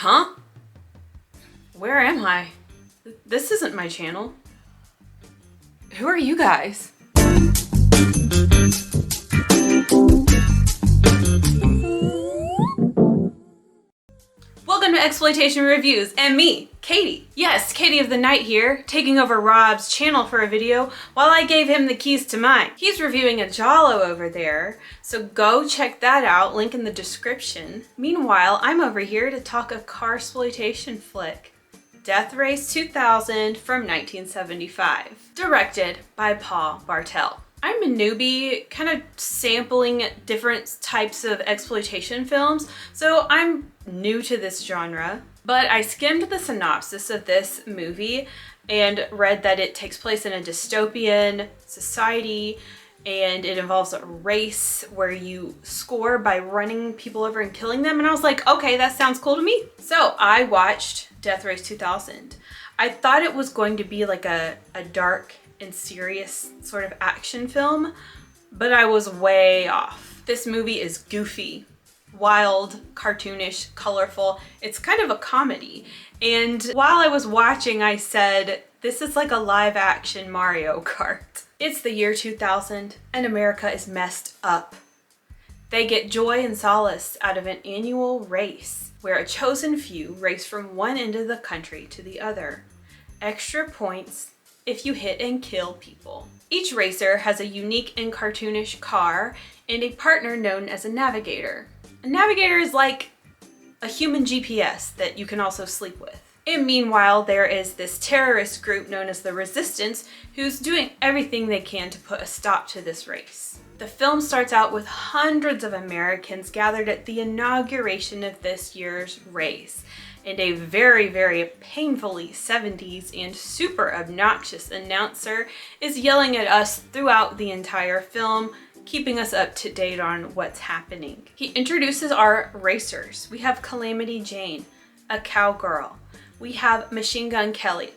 Huh? Where am I? This isn't my channel. Who are you guys? Welcome to Exploitation Reviews and me, Katie. Yes, Katie of the Night here, taking over Rob's channel for a video while I gave him the keys to mine. He's reviewing a Giallo over there, so go check that out, link in the description. Meanwhile, I'm over here to talk a Carsploitation flick, Death Race 2000 from 1975, directed by Paul Bartel. I'm a newbie, kind of sampling different types of exploitation films, so I'm new to this genre. But I skimmed the synopsis of this movie and read that it takes place in a dystopian society and it involves a race where you score by running people over and killing them. And I was like, okay, that sounds cool to me. So I watched Death Race 2000. I thought it was going to be like a dark and serious sort of action film, but I was way off. This movie is goofy, wild, cartoonish, colorful. It's kind of a comedy. And while I was watching, I said, this is like a live action Mario Kart. It's the year 2000 and America is messed up. They get joy and solace out of an annual race where a chosen few race from one end of the country to the other. Extra points if you hit and kill people. Each racer has a unique and cartoonish car and a partner known as a navigator. A navigator is like a human GPS that you can also sleep with. And meanwhile, there is this terrorist group known as the Resistance who's doing everything they can to put a stop to this race. The film starts out with hundreds of Americans gathered at the inauguration of this year's race. And a very, very painfully 70s and super obnoxious announcer is yelling at us throughout the entire film, keeping us up to date on what's happening. He introduces our racers. We have Calamity Jane, a cowgirl. We have Machine Gun Joe,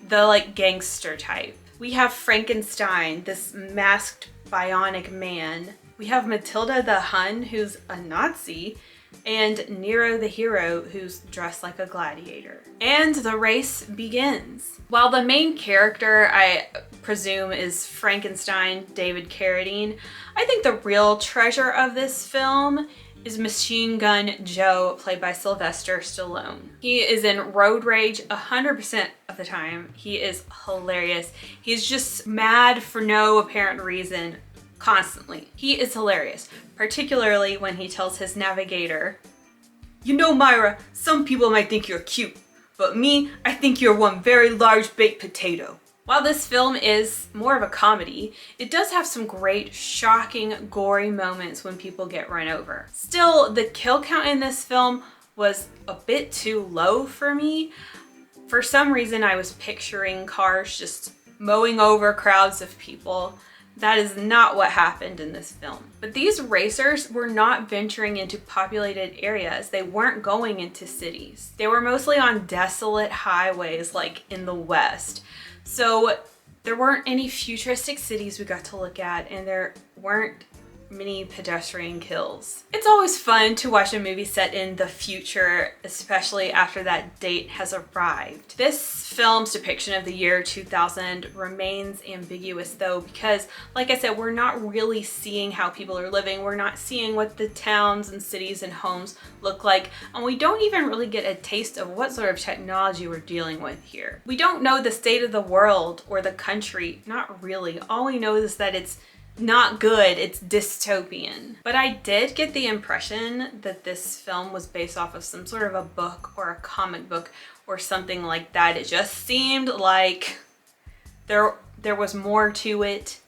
the like gangster type. We have Frankenstein, this masked bionic man. We have Matilda the Hun, who's a Nazi, and Nero the hero, who's dressed like a gladiator. And the race begins. While the main character, I presume, is Frankenstein, David Carradine, I think the real treasure of this film is Machine Gun Joe, played by Sylvester Stallone. He is in road rage 100% of the time. He is hilarious. He's just mad for no apparent reason constantly. He is hilarious, particularly when he tells his navigator, "You know, Myra, some people might think you're cute, but me, I think you're one very large baked potato." While this film is more of a comedy, it does have some great, shocking, gory moments when people get run over. Still, the kill count in this film was a bit too low for me. For some reason, I was picturing cars just mowing over crowds of people. That is not what happened in this film. But these racers were not venturing into populated areas. They weren't going into cities. They were mostly on desolate highways like in the West. So there weren't any futuristic cities we got to look at, and there weren't many pedestrian kills. It's always fun to watch a movie set in the future, especially after that date has arrived. This film's depiction of the year 2000 remains ambiguous though, because like I said, we're not really seeing how people are living. We're not seeing what the towns and cities and homes look like, and we don't even really get a taste of what sort of technology we're dealing with here. We don't know the state of the world or the country, not really. All we know is that it's not good, it's dystopian. But I did get the impression that this film was based off of some sort of a book or a comic book or something like that. It just seemed like there was more to it,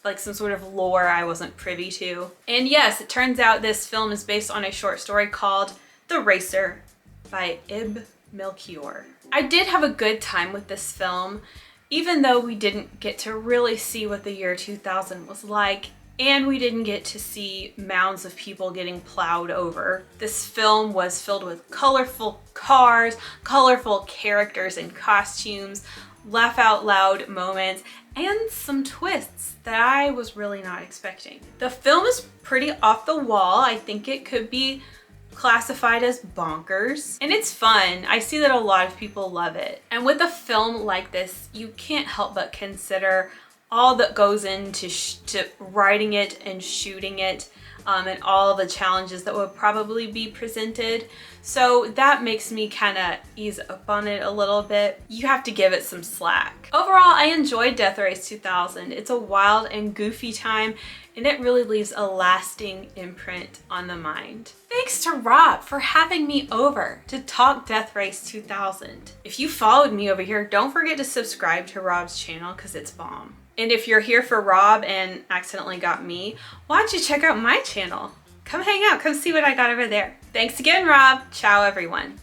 like some sort of lore I wasn't privy to. And yes, it turns out this film is based on a short story called The Racer by Ib Melchior. I did have a good time with this film, even though we didn't get to really see what the year 2000 was like, and we didn't get to see mounds of people getting plowed over. This film was filled with colorful cars, colorful characters and costumes, laugh out loud moments, and some twists that I was really not expecting. The film is pretty off the wall. I think it could be classified as bonkers, and it's fun. I see that a lot of people love it. And with a film like this, you can't help but consider all that goes into to writing it and shooting it, and all the challenges that would probably be presented. So that makes me kind of ease up on it a little bit. You have to give it some slack. Overall, I enjoyed Death Race 2000. It's a wild and goofy time, and it really leaves a lasting imprint on the mind. Thanks to Rob for having me over to talk Death Race 2000. If you followed me over here, don't forget to subscribe to Rob's channel because it's bomb. And if you're here for Rob and accidentally got me, why don't you check out my channel? Come hang out, come see what I got over there. Thanks again, Rob. Ciao, everyone.